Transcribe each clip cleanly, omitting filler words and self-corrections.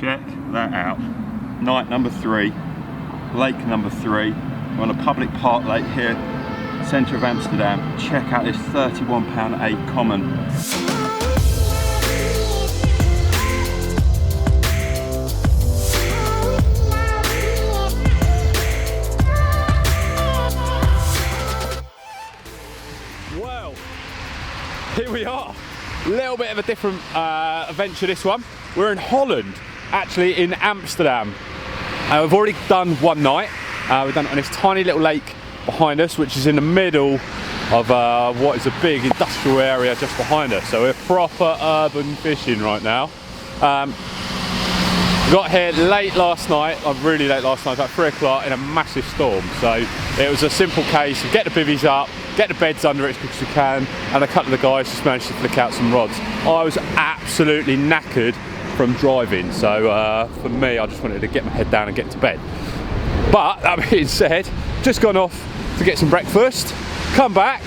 Check that out. Night number 3, lake number 3. We're on a public park lake here, centre of Amsterdam. Check out this £31.8 common. Well, here we are. A little bit of a different adventure this one. We're in Holland, actually in Amsterdam. We've already done one night. We've done it on this tiny little lake behind us, which is in the middle of what is a big industrial area just behind us. So we're proper urban fishing right now. Got here late last night, really late last night, about 3 o'clock in a massive storm. So it was a simple case of get the bivvies up, get the beds under it as quick as we can, and a couple of the guys just managed to flick out some rods. I was absolutely knackered from driving, so for me, I just wanted to get my head down and get to bed. But that being said, just gone off to get some breakfast, come back,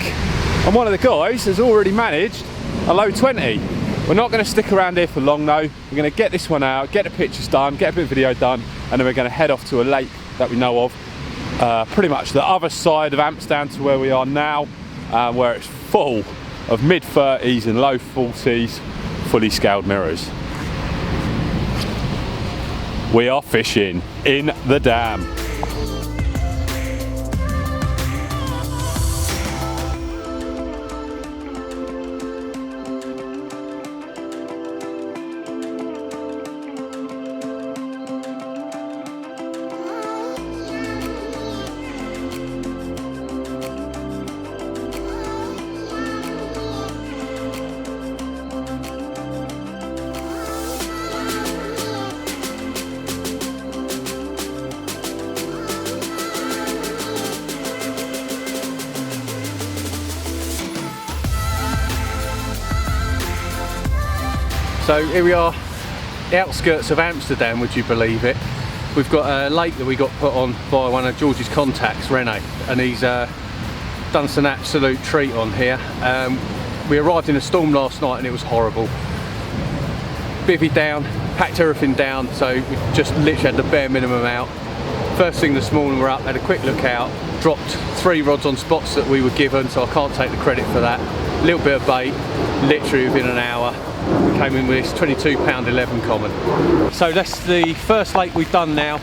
and one of the guys has already managed a low 20. We're not going to stick around here for long though. We're going to get this one out, get the pictures done, get a bit of video done, and then we're going to head off to a lake that we know of, pretty much the other side of Amsterdam to where we are now, where it's full of mid-30s and low 40s fully scaled mirrors. We are fishing in the dam. So here we are, the outskirts of Amsterdam, would you believe it? We've got a lake that we got put on by one of George's contacts, Rene, and he's done us an absolute treat on here. We arrived in a storm last night and it was horrible. Bivvy down, packed everything down, so we just literally had the bare minimum out. First thing this morning we're up, had a quick look out, dropped 3 rods on spots that we were given, so I can't take the credit for that. A little bit of bait, literally within an hour. We came in with this £22.11 common. So that's the first lake we've done now.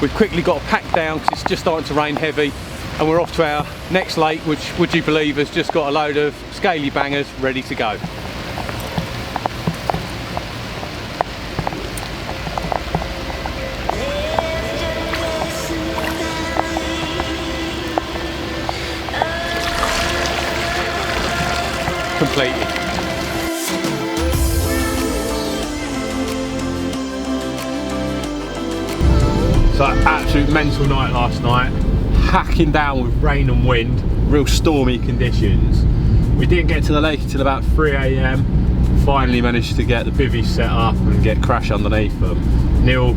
We've quickly got to pack down because it's just starting to rain heavy, and we're off to our next lake, which, would you believe, has just got a load of scaly bangers ready to go. Completely. So absolute mental night last night, hacking down with rain and wind, real stormy conditions. We didn't get to the lake until about 3 AM. Finally managed to get the bivvy set up and get crash underneath them. Neal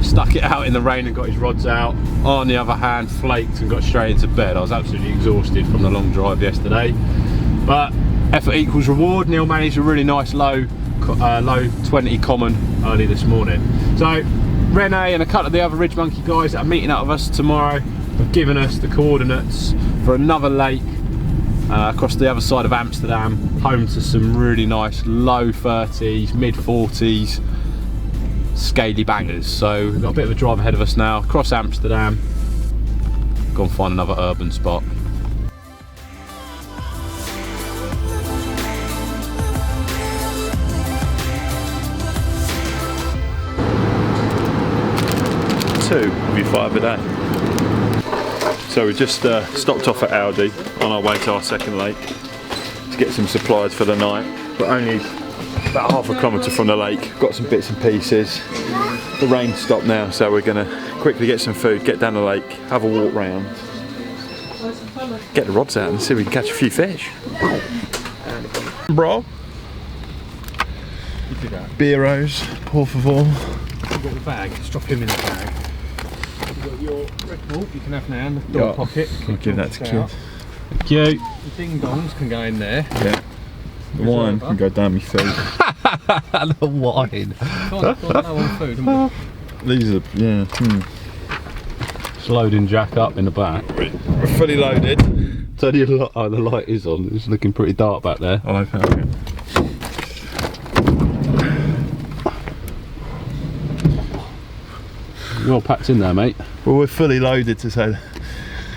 stuck it out in the rain and got his rods out. I, on the other hand, flaked and got straight into bed. I was absolutely exhausted from the long drive yesterday. But effort equals reward. Neal managed a really nice low 20 common early this morning. So Rene and a couple of the other Ridgemonkey guys that are meeting up with us tomorrow have given us the coordinates for another lake across the other side of Amsterdam, home to some really nice low 30s, mid 40s scaly bangers. So we've got a bit of a drive ahead of us now, across Amsterdam, go and find another urban spot. Will be 5 a day. So we just stopped off at Aldi on our way to our second lake to get some supplies for the night, but only about half a kilometre from the lake. Got some bits and pieces. The rain stopped now, so we're going to quickly get some food, get down the lake, have a walk round, get the rods out and see if we can catch a few fish. Bro, Beeros, por favor. You've got the bag, just drop him in the bag. You've got your Red Bull, you can have now in the door pocket. I'll give that to kid. Thank you. The ding dongs can go in there. Yeah. The wine can go down my feet. The wine. No on food, haven't we? These are, yeah. Just loading Jack up in the back. We're fully loaded. Tell you the light is on. It's looking pretty dark back there. I'll open it again. Well packed in there, mate. Well, we're fully loaded to say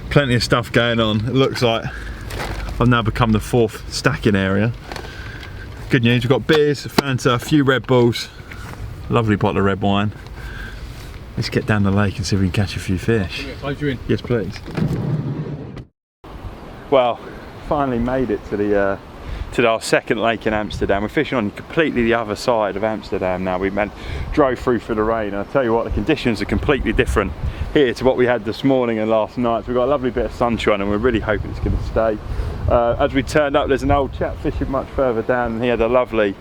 plenty of stuff going on. It looks like I've now become the 4th stacking area. Good news, we've got beers, Fanta, a few Red Bulls, lovely bottle of red wine. Let's get down the lake and see if we can catch a few fish. Load you in. Yes, please. Well, finally made it to our second lake in Amsterdam. We're fishing on completely the other side of Amsterdam now. We drove through for the rain, and I tell you what, the conditions are completely different here to what we had this morning and last night. So we've got a lovely bit of sunshine, and we're really hoping it's going to stay. As we turned up, there's an old chap fishing much further down, and he had a lovely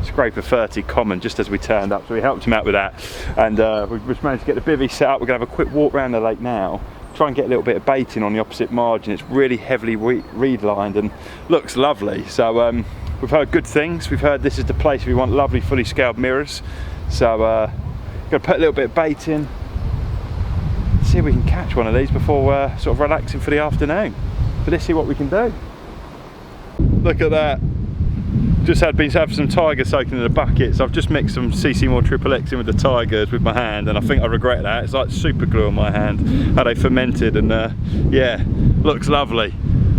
scraper 30 common just as we turned up, so we helped him out with that, and we've just managed to get the bivvy set up. We're going to have a quick walk around the lake now, try and get a little bit of baiting on the opposite margin. It's really heavily reed lined and looks lovely. So we've heard good things. We've heard this is the place we want lovely fully scaled mirrors. So going to put a little bit of bait in, see if we can catch one of these before sort of relaxing for the afternoon. But let's see what we can do. Look at that. Just been having some tiger soaking in the bucket, so I've just mixed some CC More XXX in with the tigers with my hand, and I think I regret that. It's like super glue on my hand, how they fermented, and yeah, looks lovely.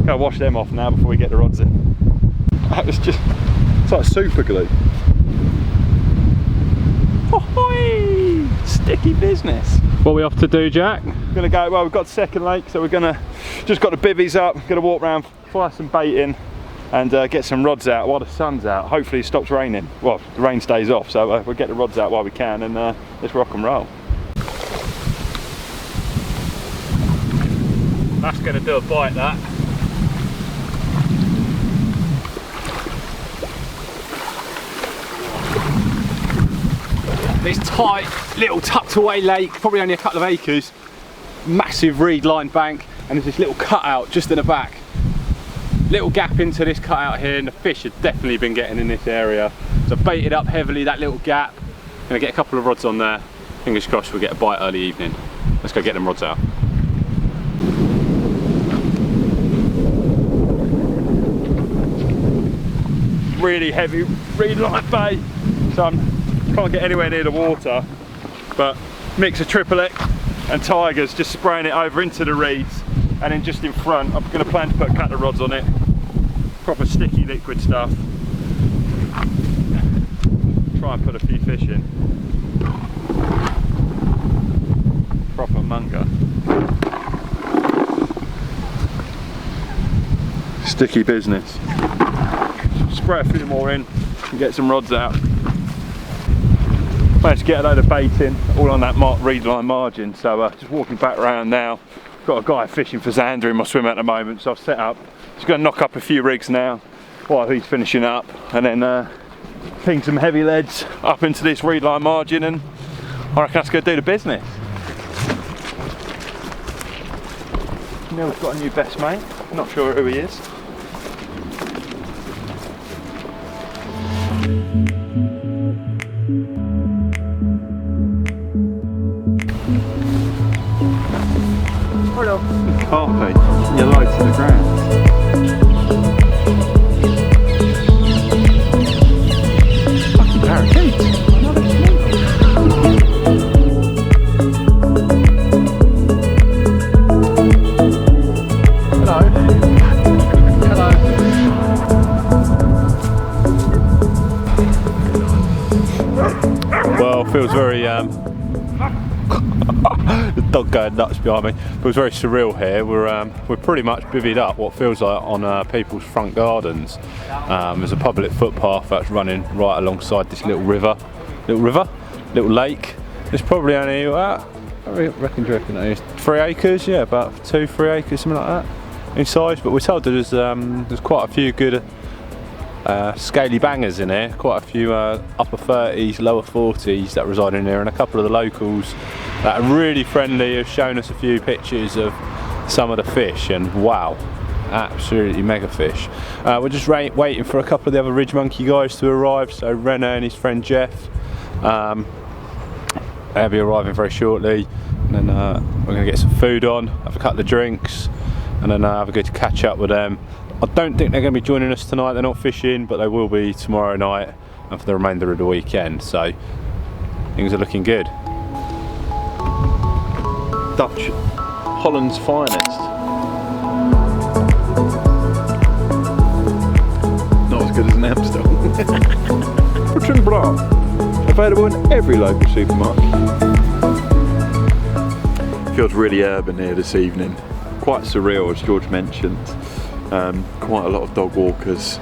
Gotta wash them off now before we get the rods in. That was just, it's like super glue. Ahoy! Sticky business. What are we off to do, Jack? We're gonna go, well, we've got second lake, so we're just got the bivvies up, gonna walk around, fly some bait in, and get some rods out while the sun's out. Hopefully it stops raining. Well, the rain stays off, so we'll get the rods out while we can, and let's rock and roll. That's going to do a bite, that. This tight little tucked away lake, probably only a couple of acres, massive reed lined bank, and there's this little cutout just in the back. Little gap into this cutout here, and the fish have definitely been getting in this area. So I've baited up heavily that little gap. Gonna get a couple of rods on there. Fingers crossed we'll get a bite early evening. Let's go get them rods out. Really heavy reed line bait, so I can't get anywhere near the water, but mix of XXX and tigers, just spraying it over into the reeds. And then just in front, I'm going to plan to put a couple of rods on it. Proper sticky liquid stuff. Try and put a few fish in. Proper munger. Sticky business. Spray a few more in and get some rods out. Managed to get a load of bait in, all on that reed line margin. So just walking back around now. Got a guy fishing for Xander in my swim at the moment, so I've set up. Just going to knock up a few rigs now while he's finishing up, and then ping some heavy leads up into this reed line margin, and I reckon that's going to do the business. Neal's got a new best mate, not sure who he is. Carp, you're low to the ground. Fucking parakeets. Hello. Hello. Well, feels very the dog going nuts behind me. It was very surreal here. We're pretty much bivvied up what feels like on people's front gardens. There's a public footpath that's running right alongside this little little lake. It's probably only I reckon that is 3 acres, yeah, about 2-3 acres, something like that in size. But we're told that there's quite a few good scaly bangers in here, quite a few upper 30s, lower 40s that reside in here, and a couple of the locals that are really friendly have shown us a few pictures of some of the fish, and wow, absolutely mega fish. We're just waiting for a couple of the other Ridgemonkey guys to arrive, so Rene and his friend Jeff. They'll be arriving very shortly, and then we're going to get some food on, have a couple of drinks, and then have a good catch up with them. I don't think they're going to be joining us tonight, they're not fishing, but they will be tomorrow night and for the remainder of the weekend, so things are looking good. Dutch, Holland's finest. Not as good as an Amsterdam. Button Blanc, available in every local supermarket. Feels really urban here this evening. Quite surreal, as George mentioned. Quite a lot of dog walkers.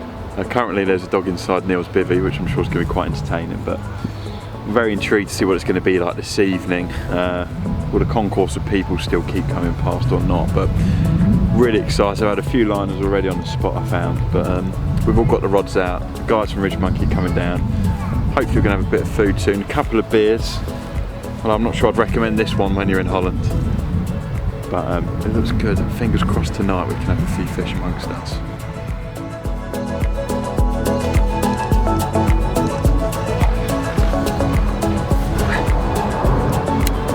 Currently there's a dog inside Neal's bivvy, which I'm sure is going to be quite entertaining, but I'm very intrigued to see what it's going to be like this evening. Will the concourse of people still keep coming past or not? But really excited. I've had a few liners already on the spot I found, but we've all got the rods out. The guys from Ridgemonkey coming down. Hopefully we're going to have a bit of food soon, a couple of beers. Well, I'm not sure I'd recommend this one when you're in Holland, but it looks good, and fingers crossed tonight we can have a few fish amongst us.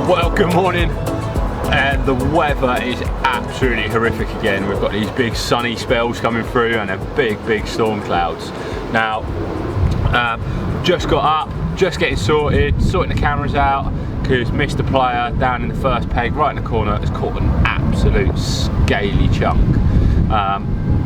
Well, good morning, and the weather is absolutely horrific again. We've got these big sunny spells coming through and then big storm clouds. Now, just got up, just getting sorting the cameras out, because Mr. Player down in the first peg right in the corner has caught an absolute scaly chunk.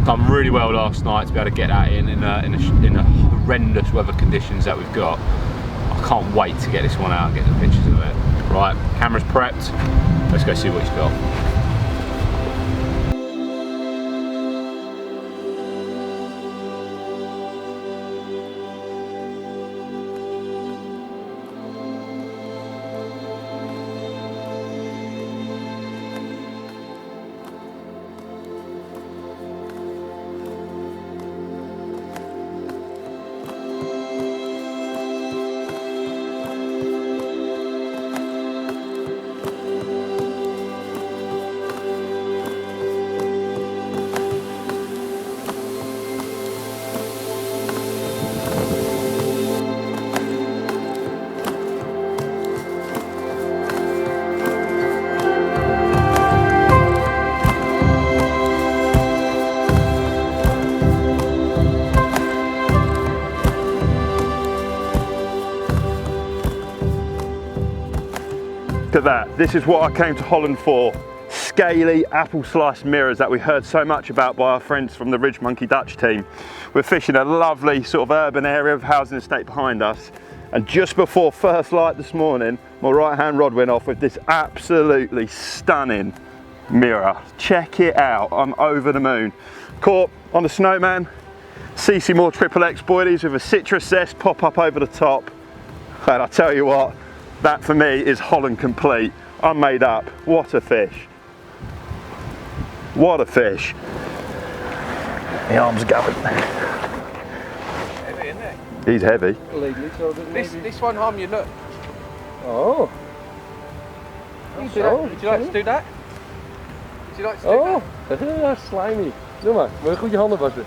Done really well last night to be able to get that in the horrendous weather conditions that we've got. I can't wait to get this one out and get the pictures of it. Right, camera's prepped, let's go see what he's got. Look at that, this is what I came to Holland for. Scaly apple slice mirrors that we heard so much about by our friends from the Ridgemonkey Dutch team. We're fishing a lovely sort of urban area of housing estate behind us, and just before first light this morning, my right hand rod went off with this absolutely stunning mirror. Check it out, I'm over the moon. Caught on the Snowman, CC Moore XXX boilies with a citrus zest pop up over the top, and I tell you what, that for me is Holland complete. I'm made up. What a fish. What a fish. The arm's going. Heavy, isn't it? He's heavy. This one harm you, look. Oh. Would you like to do that? Would you like to do that? Oh, slimy. Doe maar, moet je goed je handen wassen.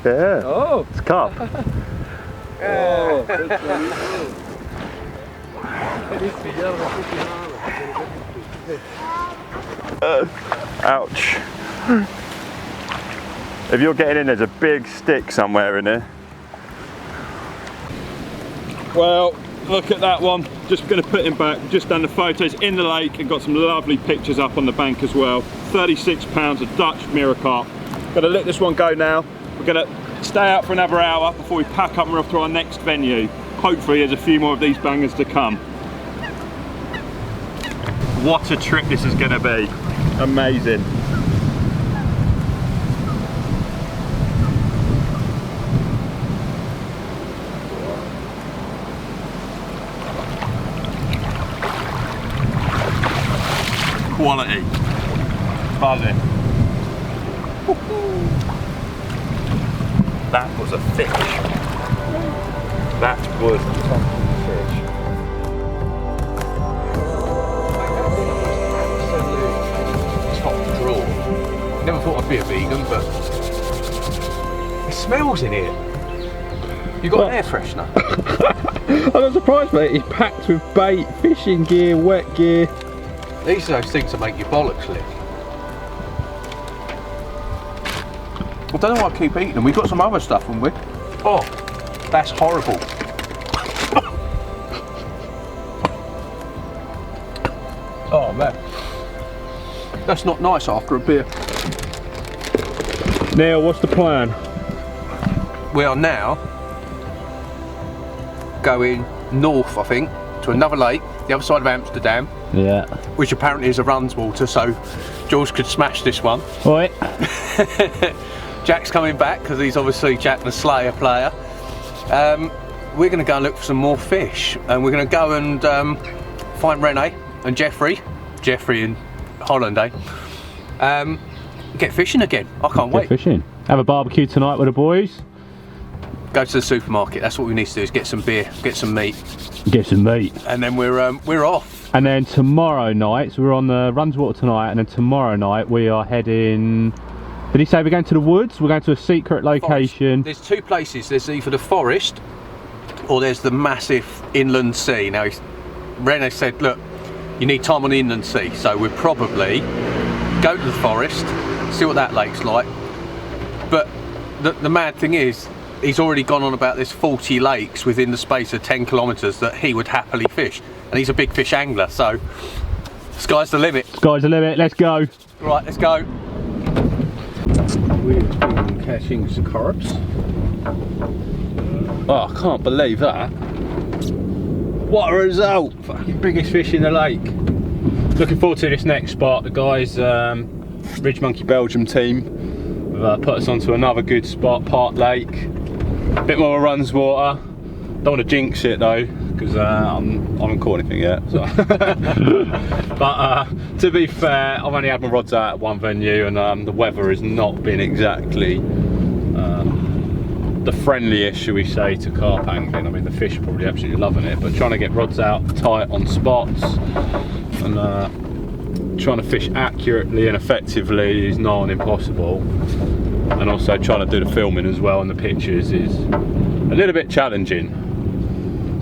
Yeah. Oh. It's carp. Ouch. If you're getting in, there's a big stick somewhere in here. Well, look at that one. Just going to put him back. Just done the photos in the lake and got some lovely pictures up on the bank as well. 36 pounds of Dutch mirror carp. Going to let this one go now. We're going to stay out for another hour before we pack up and we're off to our next venue. Hopefully there's a few more of these bangers to come. What a trip this is going to be. Amazing. Quality. Buzzing. That was a fish. That was a fish. Top draw. Never thought I'd be a vegan, but it smells in here. You got an air freshener? I'm not surprised, mate. It's packed with bait, fishing gear, wet gear. These are those things that make your bollocks lick. I don't know why I keep eating them. We've got some other stuff, haven't we? Oh, that's horrible. Oh man, that's not nice after a beer. Neil, what's the plan? We are now going north, I think, to another lake, the other side of Amsterdam. Yeah. Which apparently is a runs water, so George could smash this one. Right. Jack's coming back because he's obviously Jack the Slayer player. We're going to go and look for some more fish, and we're going to go and find Rene and Jeffrey in Holland, get fishing again. I can't wait. Fishing. Have a barbecue tonight with the boys. Go to the supermarket. That's what we need to do, is get some beer, get some meat. Get some meat. And then we're off. And then tomorrow night, so we're on the Runswater tonight, and then tomorrow night we are heading... Did he say we're going to the woods? We're going to a secret location. There's two places. There's either the forest or there's the massive inland sea. Now, Rene said, look, you need time on the inland sea, so we'll probably go to the forest, see what that lake's like. But the mad thing is, he's already gone on about there's 40 lakes within the space of 10 kilometres that he would happily fish. And he's a big fish angler, so sky's the limit. Sky's the limit, let's go. Right, let's go. We've been catching some carps. Oh, I can't believe that. What a result! Fucking biggest fish in the lake. Looking forward to this next spot. The guys, Ridgemonkey Belgium team, have put us onto another good spot, Park Lake. A bit more runs water. Don't want to jinx it though, because I haven't caught anything yet. So. But to be fair, I've only had my rods out at one venue, and the weather has not been exactly the friendliest, shall we say, to carp angling. I mean, the fish are probably absolutely loving it, but trying to get rods out tight on spots and trying to fish accurately and effectively is nigh on impossible. And also trying to do the filming as well and the pictures is a little bit challenging.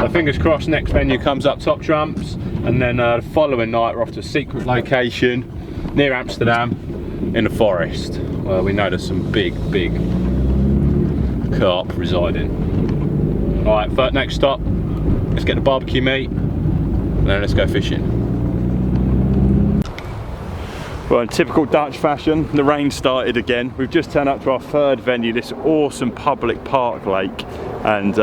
So fingers crossed next venue comes up top trumps, and then the following night we're off to a secret location near Amsterdam in the forest where we know there's some big carp residing. Alright, first next stop, let's get the barbecue meat and then let's go fishing. Well, in typical Dutch fashion, the rain started again. We've just turned up to our third venue, this awesome public park lake, and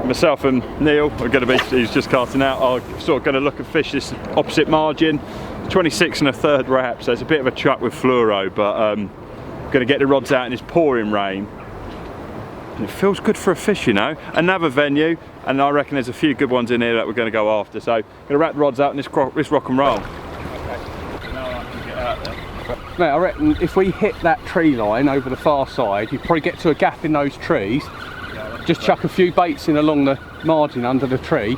myself and Neil are going to be, he's just casting out, are sort of going to look at fish this opposite margin. 26 and a third wrap, so it's a bit of a truck with fluoro, but going to get the rods out in this pouring rain. And it feels good for a fish, you know. Another venue, and I reckon there's a few good ones in here that we're going to go after, so going to wrap the rods out in this rock and roll. Mate, I reckon if we hit that tree line over the far side, you probably get to a gap in those trees, just chuck a few baits in along the margin under the tree,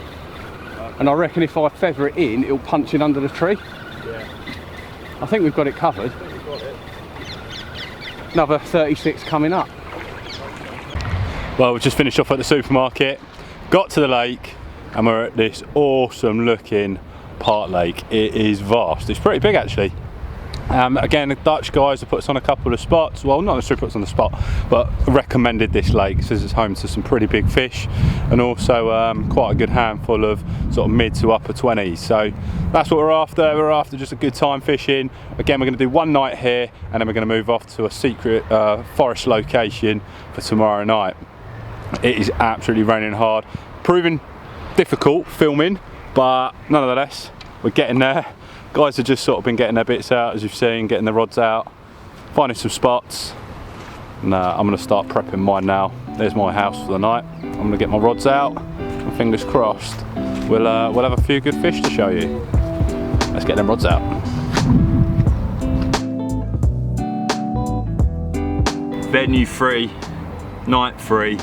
and I reckon if I feather it in, it'll punch in under the tree. I think we've got it covered. Another 36 coming up. Well, we've just finished off at the supermarket, got to the lake, and we're at this awesome looking park lake. It is vast, it's pretty big actually. Again, the Dutch guys have put us on a couple of spots, well, not necessarily put us on the spot, but recommended this lake because it's home to some pretty big fish, and also quite a good handful of sort of mid to upper 20s. So that's what we're after just a good time fishing. Again, we're going to do one night here, and then we're going to move off to a secret forest location for tomorrow night. It is absolutely raining hard, proving difficult filming, but nonetheless, we're getting there. Guys have just sort of been getting their bits out, as you've seen, getting the rods out, finding some spots, and I'm going to start prepping mine now. There's my house for the night. I'm going to get my rods out, and fingers crossed, we'll have a few good fish to show you. Let's get them rods out. Venue 3, night 3.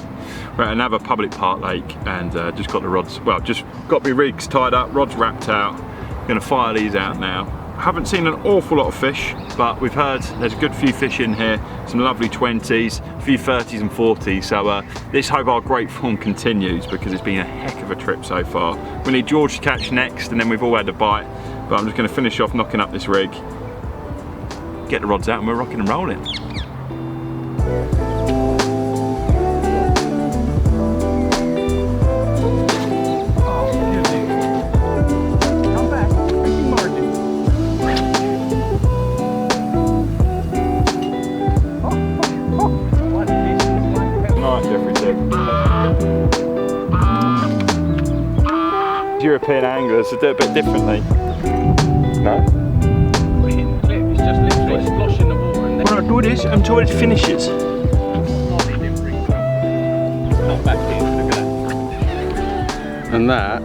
We're at another public park lake, and just got the rods, well, just got my rigs tied up, rods wrapped out. Going to fire these out now, Haven't seen an awful lot of fish, but we've heard there's a good few fish in here, some lovely 20s, a few 30s and 40s, so let's hope our great form continues because it's been a heck of a trip so far. We need George to catch next and then we've all had a bite, but I'm just going to finish off knocking up this rig, get the rods out and we're rocking and rolling. European anglers to do it a bit differently. No? It's just literally splosh in the water and then... When I do this until it finishes. And that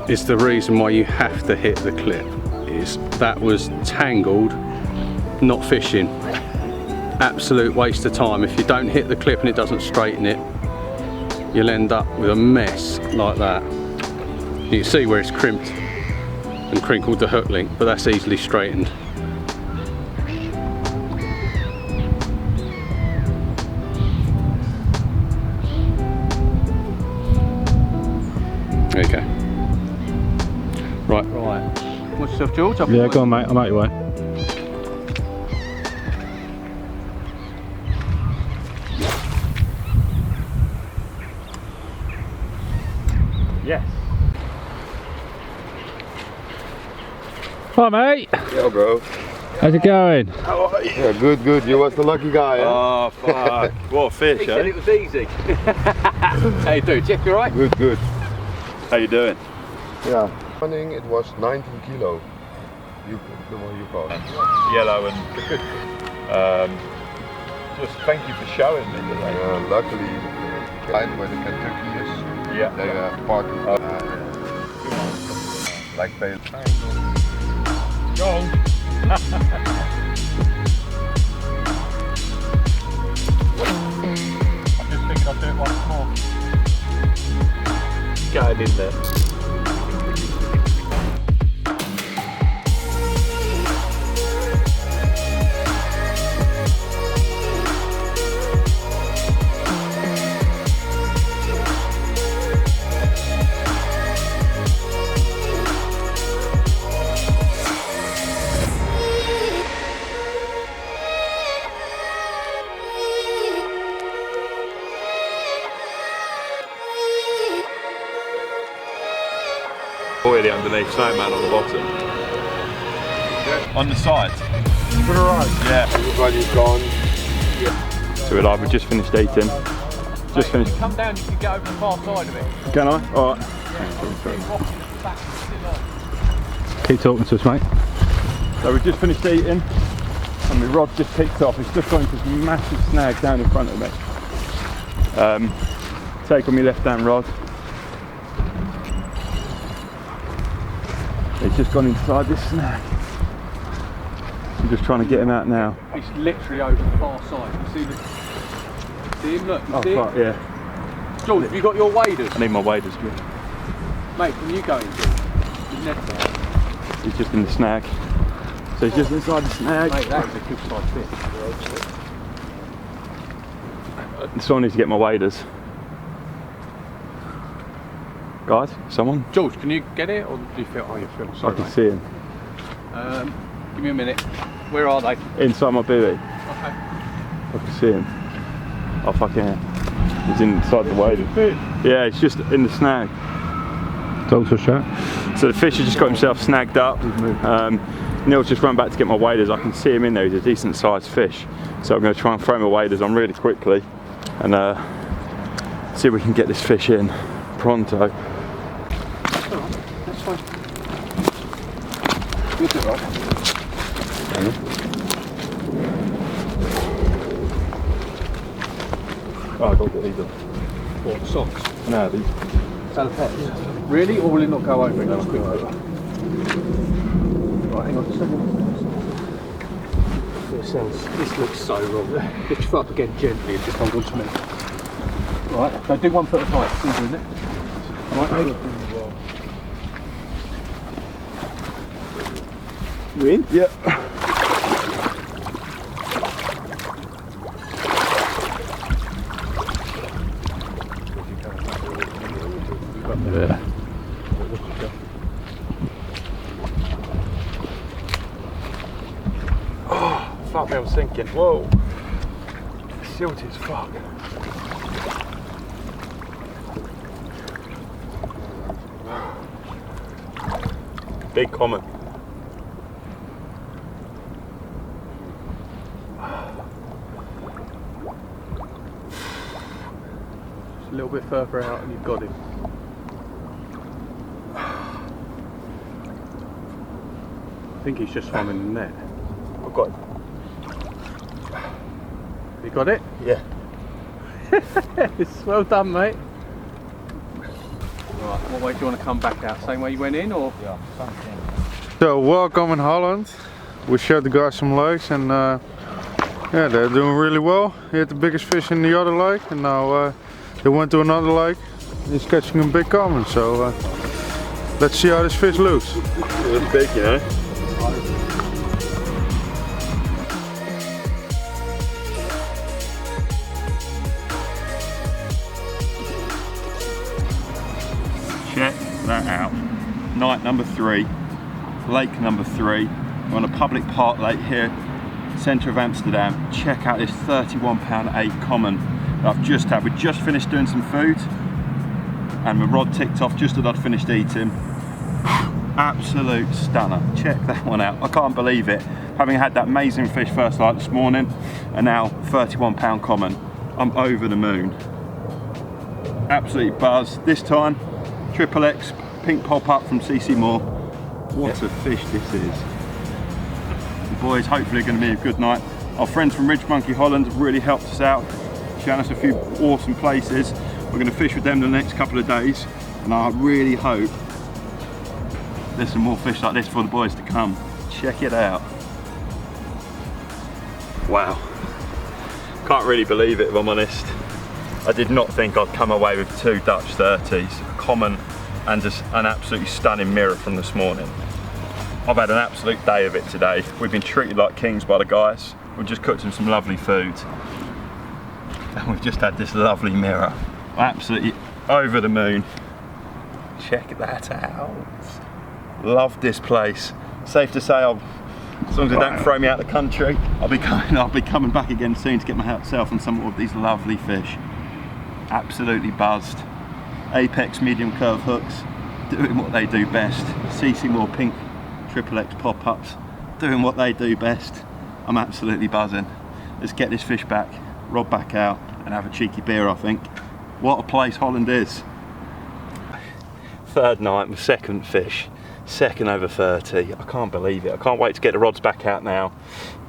is the reason why you have to hit the clip. Is that was tangled, not fishing. Absolute waste of time. If you don't hit the clip and it doesn't straighten it, you'll end up with a mess like that. You can see where it's crimped and crinkled the hook link, but that's easily straightened. There you go. Right. Watch yourself, George. Yeah, go on mate, I'm out your way. Yes. Hi mate. Yeah, bro. How's it going? How are you? Yeah, good, good. You was the lucky guy, eh? Oh fuck. What a fish, He said it was easy. How you doing, Jeff? You alright? Good, good. How you doing? Yeah. Morning it was 19 kilo. You, the one you caught. Yellow and just thank you for showing me today. Luckily, right where the Kentucky is. Yeah. They parked like they. Go on. I just figured I'd do it once more. Get it in there. Boilie underneath, snowman on the bottom. Yeah. On the side. To the right. Yeah. Everybody's gone. So we're live, we just finished eating. Just finished. Come down, you can get over the far side of it. Can I? Alright. Keep talking to us, mate. So we just finished eating and my rod just kicked off. It's just gone into this massive snag down in front of me. Take on my left hand rod. It's just gone inside this snag. I'm just trying to get him out now. It's literally over the far side. You see him? Look, you see fuck, it? yeah. George, have you got your waders? I need my waders, George. Mate, can you go in, George? His net's out. He's just in the snag. So he's just inside the snag. Mate, that is a good size fish. Someone needs to get my waders. Guys, someone? George, can you get it, or do you feel? Oh, you feel. Sorry, I can mate. see him. Give me a minute. Where are they? Inside my buoy. Okay. I can see him. Oh fucking hell. He's inside the waders. Yeah, he's just in the snag. Talk to us, chat. So the fish has just got himself snagged up. Neal's just run back to get my waders. I can see him in there. He's a decent sized fish. So I'm going to try and throw my waders on really quickly and see if we can get this fish in pronto. That's fine. You'll do it, right? Oh, I got these on. What, socks? No, these. Salopettes? Really? Or will it not go over it? That's quick. Right, hang on a second. This looks so wrong. Lift your foot up again gently and just hold on to me. Right, so do 1 foot at a time. It's easier, isn't it? Right, mate. You in? Yep. Yeah. Oh, fuck me, I was thinking, whoa. Silty as fuck. Big common. Just a little bit further out and you've got him. I think he's just swum in the net. I've got it. You got it? Yeah. It's well done, mate. Right, what way do you want to come back out? Same way you went in, or? Yeah, So welcome in Holland. We showed the guys some lakes and yeah, they're doing really well. He had the biggest fish in the other lake and now they went to another lake. He's catching a big common, so let's see how this fish looks. It's big, you know. Check that out. Night number 3, lake number 3. We're on a public park lake here, centre of Amsterdam. Check out this 31£8 common that I've just had. We just finished doing some food and my rod ticked off just as I'd finished eating. Absolute stunner. Check that one out. I can't believe it. Having had that amazing fish first light this morning and now £31 common. I'm over the moon. Absolutely buzzed. This time, XXX pink pop-up from CC Moore. What a fish this is. The boys, hopefully going to be a good night. Our friends from Ridgemonkey Holland have really helped us out, shown us a few awesome places. We're going to fish with them the next couple of days, and I really hope there's some more fish like this for the boys to come. Check it out. Wow. Can't really believe it, if I'm honest. I did not think I'd come away with 2 Dutch 30s, common and just an absolutely stunning mirror from this morning. I've had an absolute day of it today. We've been treated like kings by the guys. We've just cooked them some lovely food. And we've just had this lovely mirror. Absolutely over the moon. Check that out. Love this place. Safe to say, as long as they don't throw me out of the country, I'll be coming back again soon to get myself on some of these lovely fish. Absolutely buzzed. Apex medium curve hooks, doing what they do best. CC Moore pink XXX pop-ups, doing what they do best. I'm absolutely buzzing. Let's get this fish back, rod back out, and have a cheeky beer, I think. What a place Holland is. Third night, my second fish, second over 30. I can't believe it. I can't wait to get the rods back out now.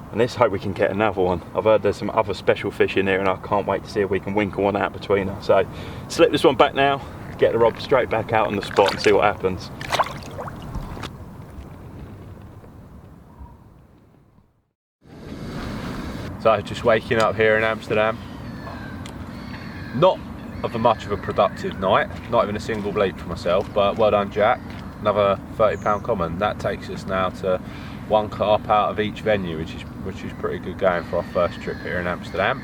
And let's hope we can get another one. I've heard there's some other special fish in here and I can't wait to see if we can winkle one out between us. So slip this one back now, get the rod straight back out on the spot and see what happens. So just waking up here in Amsterdam. Not much of a productive night, not even a single bleep for myself, but well done Jack. Another £30 common. That takes us now to 1 carp out of each venue, which is pretty good going for our first trip here in Amsterdam.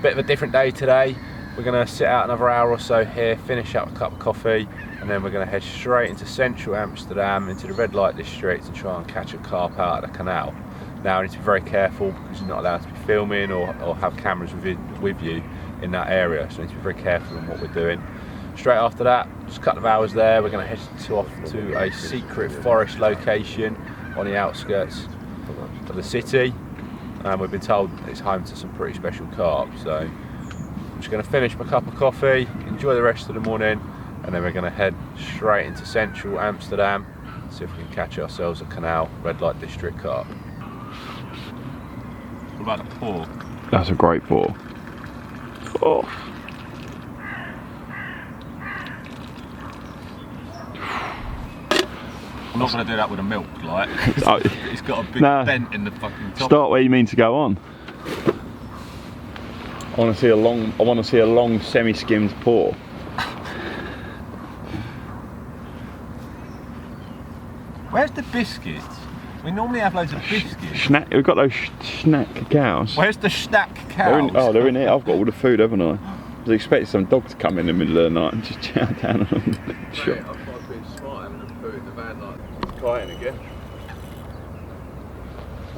Bit of a different day today. We're going to sit out another hour or so here, finish up a cup of coffee, and then we're going to head straight into central Amsterdam, into the red light district, and try and catch a carp out of the canal. Now I need to be very careful because you're not allowed to be filming or have cameras with you in that area, so I need to be very careful on what we're doing. Straight after that, just a couple of hours there, we're going to head off to a secret forest location on the outskirts of the city, and we've been told it's home to some pretty special carp. So I'm just going to finish my cup of coffee, enjoy the rest of the morning, and then we're going to head straight into central Amsterdam, see if we can catch ourselves a canal red light district carp. What about the pour? That's a great pour. Oh. I'm not going to do that with a milk, like. It's got a big vent in the fucking top. Start where you mean to go on. I want to see a long semi-skimmed pour. Where's the biscuits? We normally have loads of biscuits. Snack, we've got those snack cows. Where's the snack cows? They're in here. I've got all the food, haven't I? I was expecting some dog to come in the middle of the night and just chow down on them. Sure. I thought being smart having them food in the van like crying again.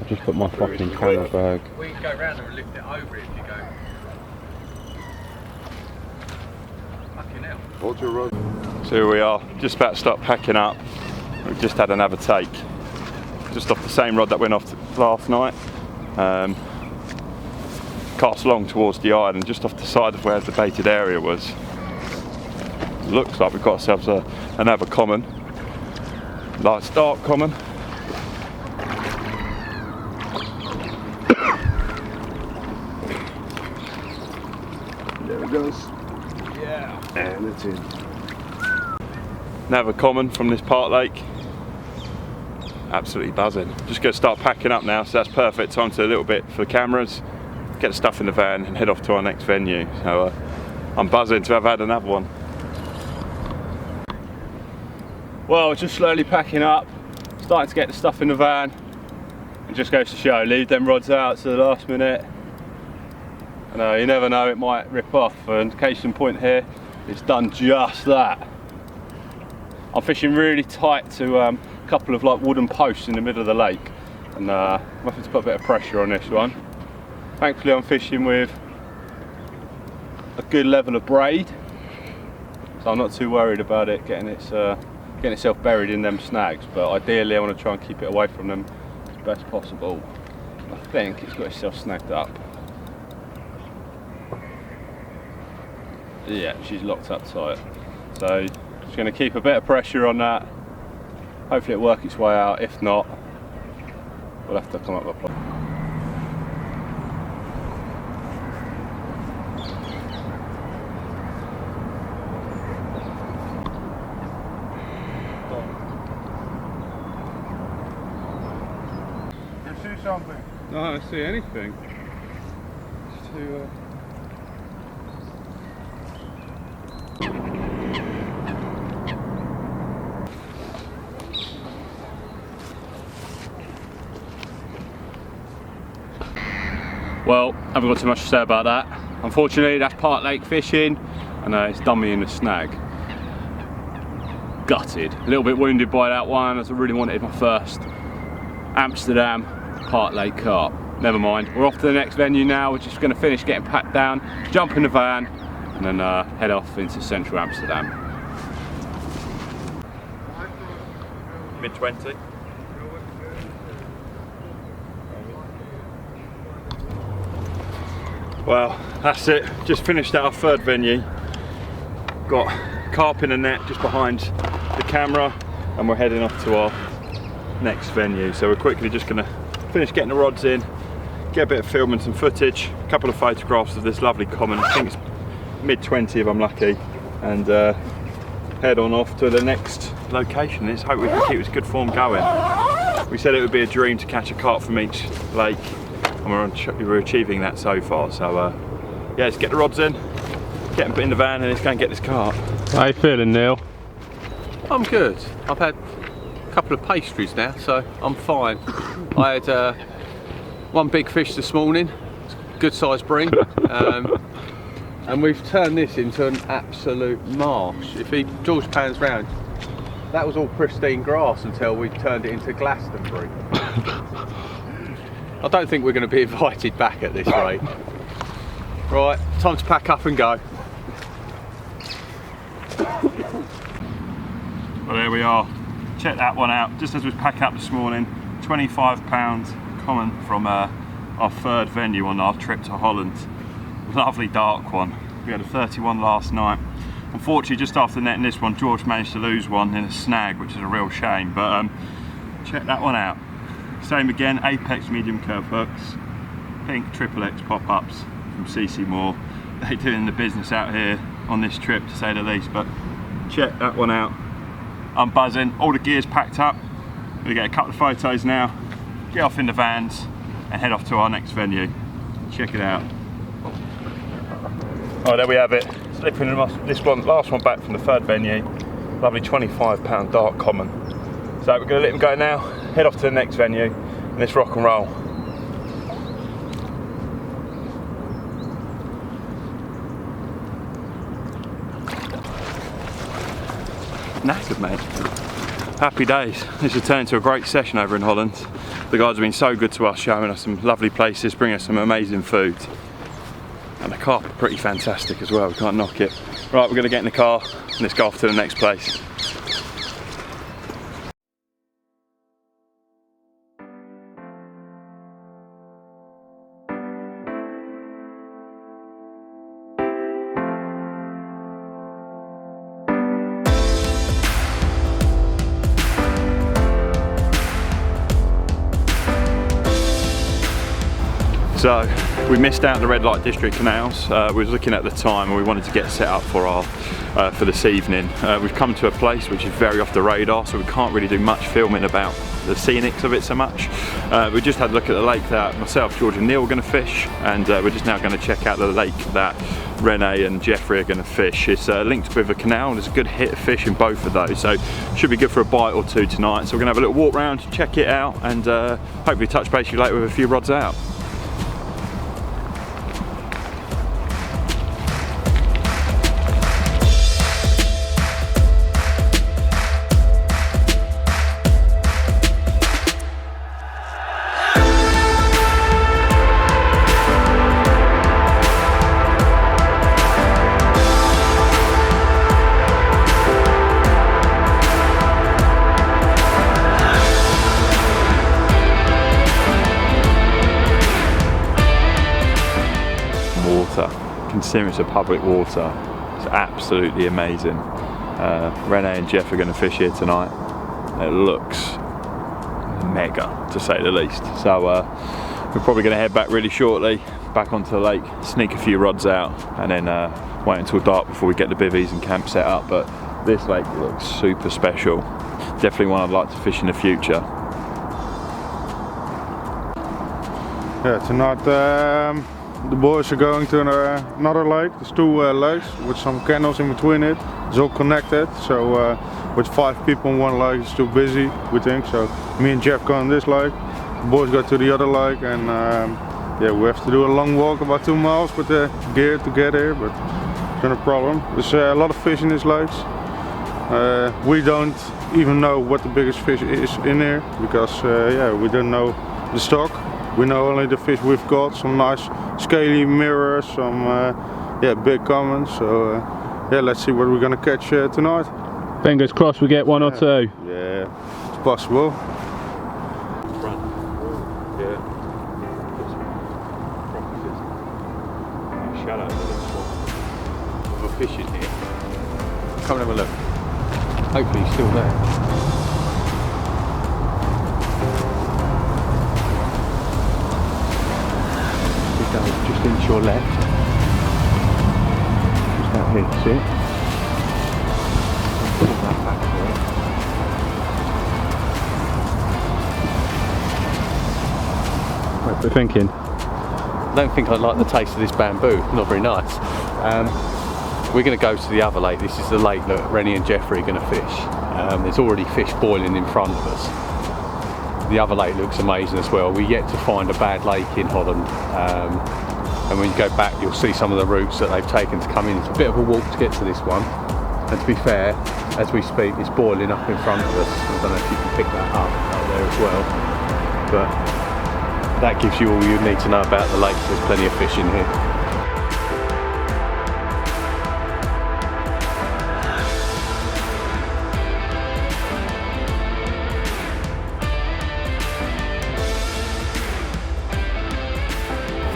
I've just put my fucking camera bag. We can go round and lift it over if you go. Fucking hell. Hold your rod. So here we are, just about to start packing up. We've just had another take. Just off the same rod that went off last night. Cast along towards the island, just off the side of where the baited area was. Looks like we've got ourselves another common. Nice dark common. There it goes. Yeah. And it's in. Another common from this park lake. Absolutely buzzing. Just going to start packing up now, so that's perfect time to a little bit for the cameras, get the stuff in the van and head off to our next venue. So I'm buzzing to have had another one. Well, just slowly packing up, starting to get the stuff in the van. It just goes to show, leave them rods out to the last minute. I know, you never know, it might rip off, and case in point here, it's done just that. I'm fishing really tight to a couple of like wooden posts in the middle of the lake, and I'm having to put a bit of pressure on this one. Thankfully I'm fishing with a good level of braid, so I'm not too worried about it getting itself buried in them snags, but ideally I want to try and keep it away from them as best possible. I think it's got itself snagged up. Yeah, she's locked up tight. So just going to keep a bit of pressure on that. Hopefully it'll work its way out. If not, we'll have to come up with a plan. You see something? No, I don't see anything. Just to, Well, I haven't got too much to say about that. Unfortunately, that's part lake fishing, and it's done me in the snag. Gutted. A little bit wounded by that one, as I really wanted my first Amsterdam part lake carp. Never mind. We're off to the next venue now. We're just going to finish getting packed down, jump in the van, and then head off into central Amsterdam. Mid-20. Well, that's it. Just finished our third venue. Got carp in a net just behind the camera, and we're heading off to our next venue. So we're quickly just going to finish getting the rods in, get a bit of film and some footage, a couple of photographs of this lovely common. I think it's mid-20 if I'm lucky, and head on off to the next location. Let's hope we can keep this good form going. We said it would be a dream to catch a carp from each lake, and we're achieving that so far. So yeah, let's get the rods in, get them put in the van, and let's go and get this carp. How you feeling, Neil? I'm good. I've had a couple of pastries now, so I'm fine. I had one big fish this morning, good sized bream, and we've turned this into an absolute marsh. If George pans round, that was all pristine grass until we turned it into Glastonbury. I don't think we're going to be invited back at this rate. Right, time to pack up and go. Well, there we are. Check that one out. Just as we pack up this morning, £25 common from our third venue on our trip to Holland. Lovely dark one. We had a 31 last night. Unfortunately, just after netting this one, George managed to lose one in a snag, which is a real shame. But check that one out. Same again, Apex medium curve hooks, pink XXX pop-ups from CC Moore. They're doing the business out here on this trip, to say the least. But check that one out. I'm buzzing. All the gear's packed up. We get a couple of photos now, get off in the vans, and head off to our next venue. Check it out. Oh, there we have it. Slipping this one, last one back from the third venue. Lovely £25 dark common. So we're going to let him go now. head off to the next venue and let's rock and roll. Knackered, mate. Happy days. This has turned into a great session over in Holland. The guys have been so good to us, showing us some lovely places, bringing us some amazing food. And the carp are pretty fantastic as well, we can't knock it. Right, we're going to get in the car and let's go off to the next place. So we missed out the red light district canals. We was looking at the time and we wanted to get set up for our for this evening. We've come to a place which is very off the radar, so we can't really do much filming about the scenics of it so much. We just had a look at the lake that myself, George and Neal are going to fish, and we're just now going to check out the lake that Renee and Jeffrey are going to fish. It's linked with a canal and there's a good hit of fish in both of those, so should be good for a bite or two tonight. So we're going to have a little walk around, check it out, and hopefully touch base with you later with a few rods out. Considering it's a public water, it's absolutely amazing. Renee and Jeff are going to fish here tonight. It looks mega, to say the least. So we're probably going to head back really shortly, back onto the lake, sneak a few rods out, and then wait until dark before we get the bivvies and camp set up. But this lake looks super special. Definitely one I'd like to fish in the future. Yeah, tonight the boys are going to another lake. There's two lakes with some canals in between it. It's all connected, so with 5 people on one lake it's too busy, we think. So me and Jeff go on this lake, the boys go to the other lake, and yeah, we have to do a long walk, about 2 miles with the gear to get here, but it's not a problem. There's a lot of fish in these lakes. We don't even know what the biggest fish is in here, because yeah, we don't know the stock. We know only the fish we've got, some nice scaly mirrors, some yeah, big commons. So yeah, let's see what we're gonna catch tonight. Fingers crossed we get 1 or 2. Yeah, it's possible. Fish in here. Come and have a look. Hopefully he's still there. Just into your left. Just out here, see it? Pull that back there. What are you thinking? I don't think I like the taste of this bamboo, not very nice. We're going to go to the other lake. This is the lake that Rennie and Jeffrey are going to fish. There's already fish boiling in front of us. The other lake looks amazing as well. We're yet to find a bad lake in Holland. And when you go back, you'll see some of the routes that they've taken to come in. It's a bit of a walk to get to this one. And to be fair, as we speak, it's boiling up in front of us. I don't know if you can pick that up out there as well. But that gives you all you need to know about the lakes. There's plenty of fish in here.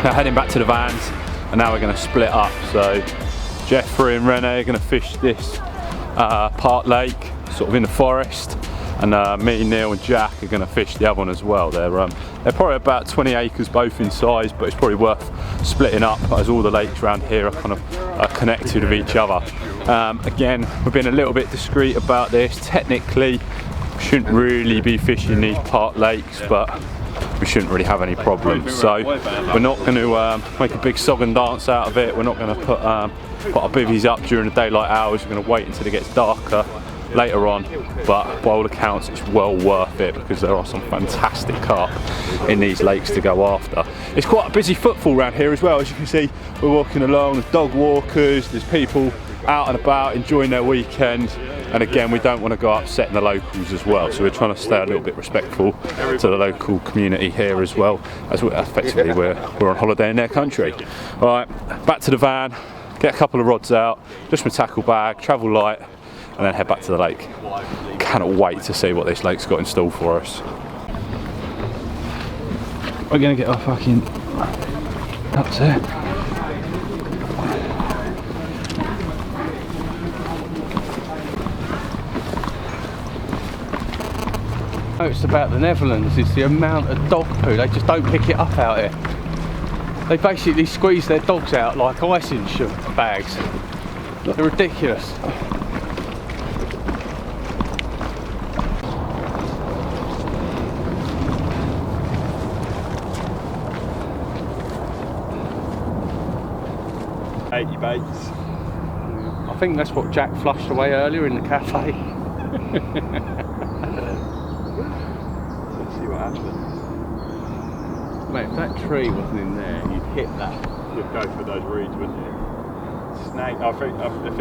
Now heading back to the vans, and now we're going to split up. So Jeffrey and Renee are going to fish this part lake, sort of in the forest, and me, Neal and Jack are going to fish the other one as well. They're probably about 20 acres both in size, but it's probably worth splitting up as all the lakes around here are kind of connected with each other. Again, we've been a little bit discreet about this. Technically, we shouldn't really be fishing these part lakes, but we shouldn't really have any problems. So we're not going to make a big song and dance out of it. We're not going to put our bivvies up during the daylight hours. We're going to wait until it gets darker, later on, but by all accounts it's well worth it because there are some fantastic carp in these lakes to go after. It's quite a busy footfall around here as well. As you can see, we're walking along, there's dog walkers, there's people out and about enjoying their weekend, and again we don't want to go upsetting the locals as well, so we're trying to stay a little bit respectful to the local community here as well, as effectively we're on holiday in their country. Alright, back to the van, get a couple of rods out, just my tackle bag, travel light, and then head back to the lake. Cannot wait to see what this lake's got in store for us. We're gonna get our fucking nuts here. It's about the Netherlands, it's the amount of dog poo, they just don't pick it up out here. They basically squeeze their dogs out like ice in bags. They're ridiculous. Baits. I think that's what Jack flushed away earlier in the cafe. Let's see what happens. Mate, if that tree wasn't in there, you'd hit that. You'd go for those reeds, wouldn't you? Snag. I think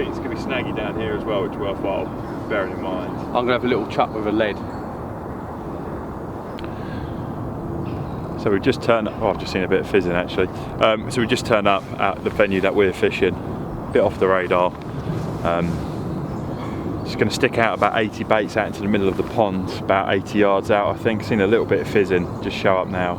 it's going to be snaggy down here as well, which is worthwhile bearing in mind. I'm going to have a little chuck with a lead. So we've just turned up, I've just seen a bit of fizzing actually. So we just turned up at the venue that we're fishing, a bit off the radar. Just going to stick out about 80 baits out into the middle of the pond, about 80 yards out I think. Seen a little bit of fizzing, just show up now.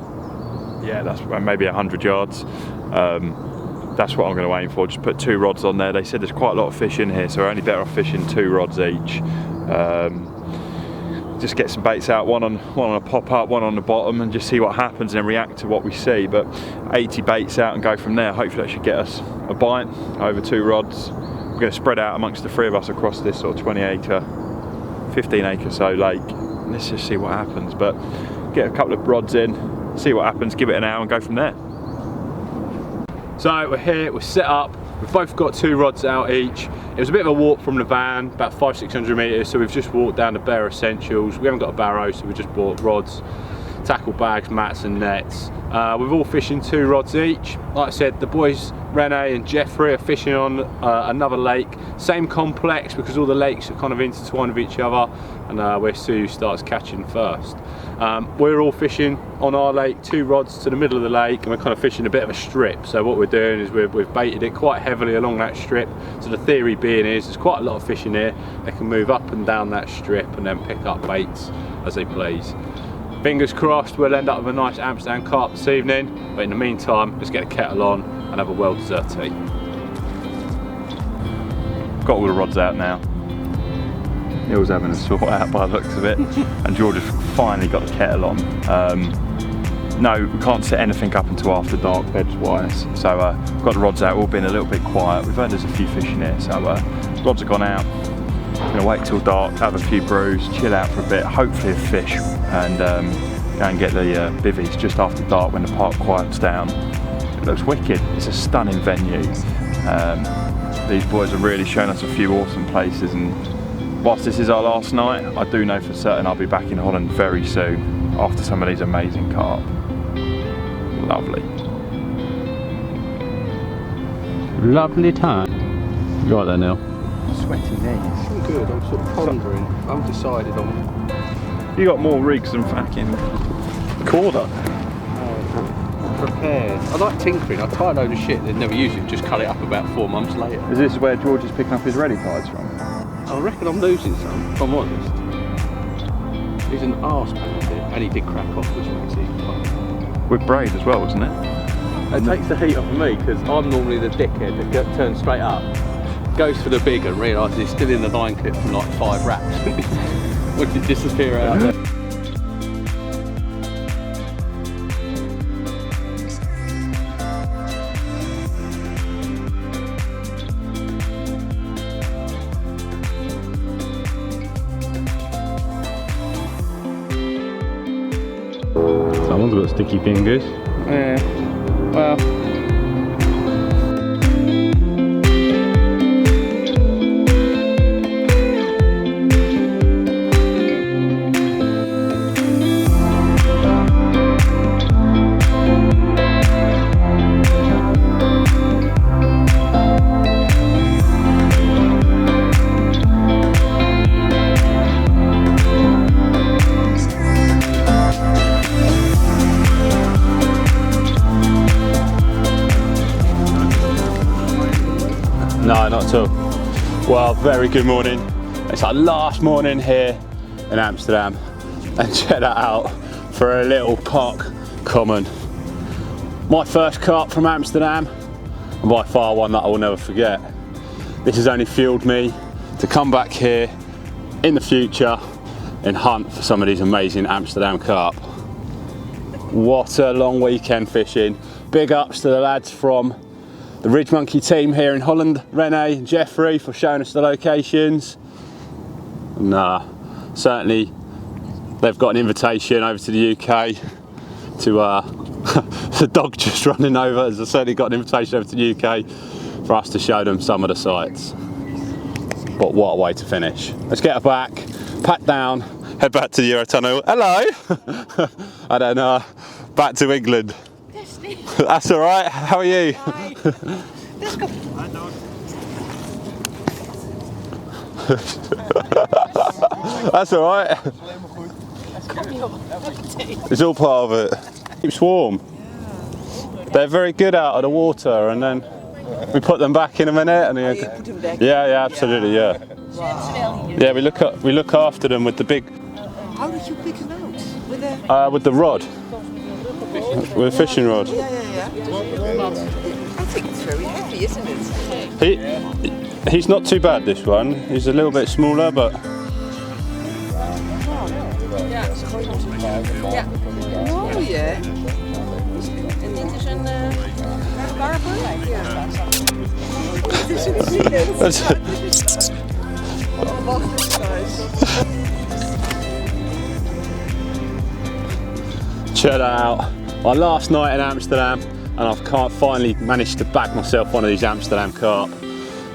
Yeah, that's maybe 100 yards. That's what I'm going to aim for, just put 2 rods on there. They said there's quite a lot of fish in here, so we're only better off fishing 2 rods each. Just get some baits out, one on a pop up, one on the bottom, and just see what happens and then react to what we see. But 80 baits out and go from there. Hopefully that should get us a bite over 2 rods. We're going to spread out amongst the 3 of us across this sort of 20 acre, 15 acre so lake. Let's just see what happens. But get a couple of rods in, see what happens, give it an hour and go from there. So we're here, we're set up. We've both got 2 rods out each. It was a bit of a walk from the van, about 500-600 metres, so we've just walked down the bare essentials. We haven't got a barrow, so we just bought rods, tackle bags, mats and nets. We're all fishing 2 rods each. Like I said, the boys Rene and Jeffrey are fishing on another lake, same complex because all the lakes are kind of intertwined with each other, and where Sue starts catching first. We're all fishing on our lake, 2 rods to the middle of the lake, and we're kind of fishing a bit of a strip. So what we're doing is we've baited it quite heavily along that strip. So the theory being is there's quite a lot of fish in here. They can move up and down that strip and then pick up baits as they please. Fingers crossed we'll end up with a nice Amsterdam carp this evening, but in the meantime let's get a kettle on and have a well-deserved tea. Got all the rods out now. Neal's having a sort out by the looks of it, and George has finally got the kettle on. No, we can't set anything up until after dark beds wise, so got the rods out, all been a little bit quiet. We've heard there's a few fish in here, so rods have gone out. Gonna wait till dark, have a few brews, chill out for a bit, hopefully a fish, and go and get the bivvies just after dark when the park quiets down. It looks wicked, it's a stunning venue. These boys are really showing us a few awesome places, and whilst this is our last night, I do know for certain I'll be back in Holland very soon after some of these amazing carp. Lovely. Lovely time. You right there, Neal? Sweaty knees. I'm good, I'm sort of pondering. I'm decided on. You got more rigs than fucking Corda. Prepared. I like tinkering, I tie a load of shit and never use it, just cut it up about 4 months later. Is this where George is picking up his ready tides from? I reckon I'm losing some, if I'm honest. He's an arse pound, and he did crack off, which makes it even fun. With braid as well, wasn't it? It takes the heat off of me, because I'm normally the dickhead that turns straight up, goes for the big and realises he's still in the line clip from like 5 wraps. When did it disappear out there? Someone's got sticky fingers. Yeah, well. at all. Well, very good morning. It's our last morning here in Amsterdam, and check that out for a little park common. My first carp from Amsterdam, and by far one that I will never forget. This has only fueled me to come back here in the future and hunt for some of these amazing Amsterdam carp. What a long weekend fishing. Big ups to the lads from the Ridgemonkey Team here in Holland, Rene and Jeffrey, for showing us the locations. And certainly they've got an invitation over to the UK to the dog just running over. Has certainly got an invitation over to the UK for us to show them some of the sites. But what a way to finish. Let's get her back, pack down, head back to the Eurotunnel. Hello! And then back to England. That's all right. How are you? That's all right. It's all part of it. Keeps warm. They're very good out of the water, and then we put them back in a minute. And yeah, absolutely, yeah. Yeah, we look after them with the big. How did you pick them out? With the rod. With a fishing rod. Yeah. I think it's very heavy, isn't it? He's not too bad, this one. He's a little bit smaller, but. Oh yeah. En dit is een carper? Ja. Dit is een Check that out. My last night in Amsterdam, and I've finally managed to bag myself one of these Amsterdam carp.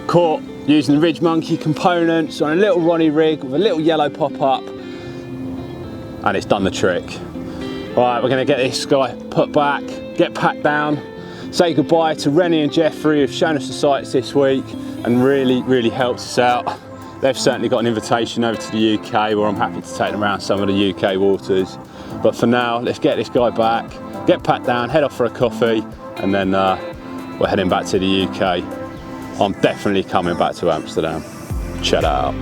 Caught using Ridgemonkey components on a little Ronnie rig with a little yellow pop-up, and it's done the trick. Right, we're going to get this guy put back, get packed down, say goodbye to Rennie and Jeffrey, who've shown us the sites this week and really helped us out. They've certainly got an invitation over to the UK, where I'm happy to take them around some of the UK waters. But for now, let's get this guy back, get packed down, head off for a coffee, and then we're heading back to the UK. I'm definitely coming back to Amsterdam. Check that out.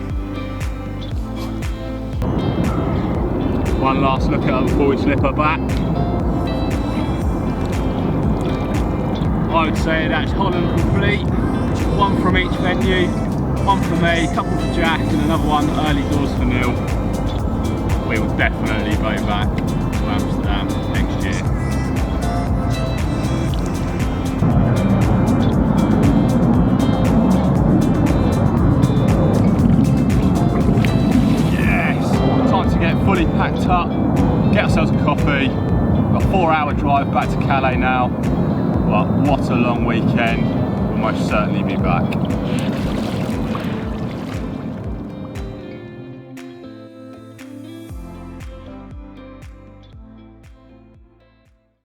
One last look at her before we slip her back. I would say that's Holland complete. One from each venue, one for me, a couple for Jack, and another one early doors for Neal. We will definitely go back to Amsterdam next year. Yes, time to get fully packed up, get ourselves a coffee. Got a 4-hour drive back to Calais now. But what a long weekend. We'll most certainly be back.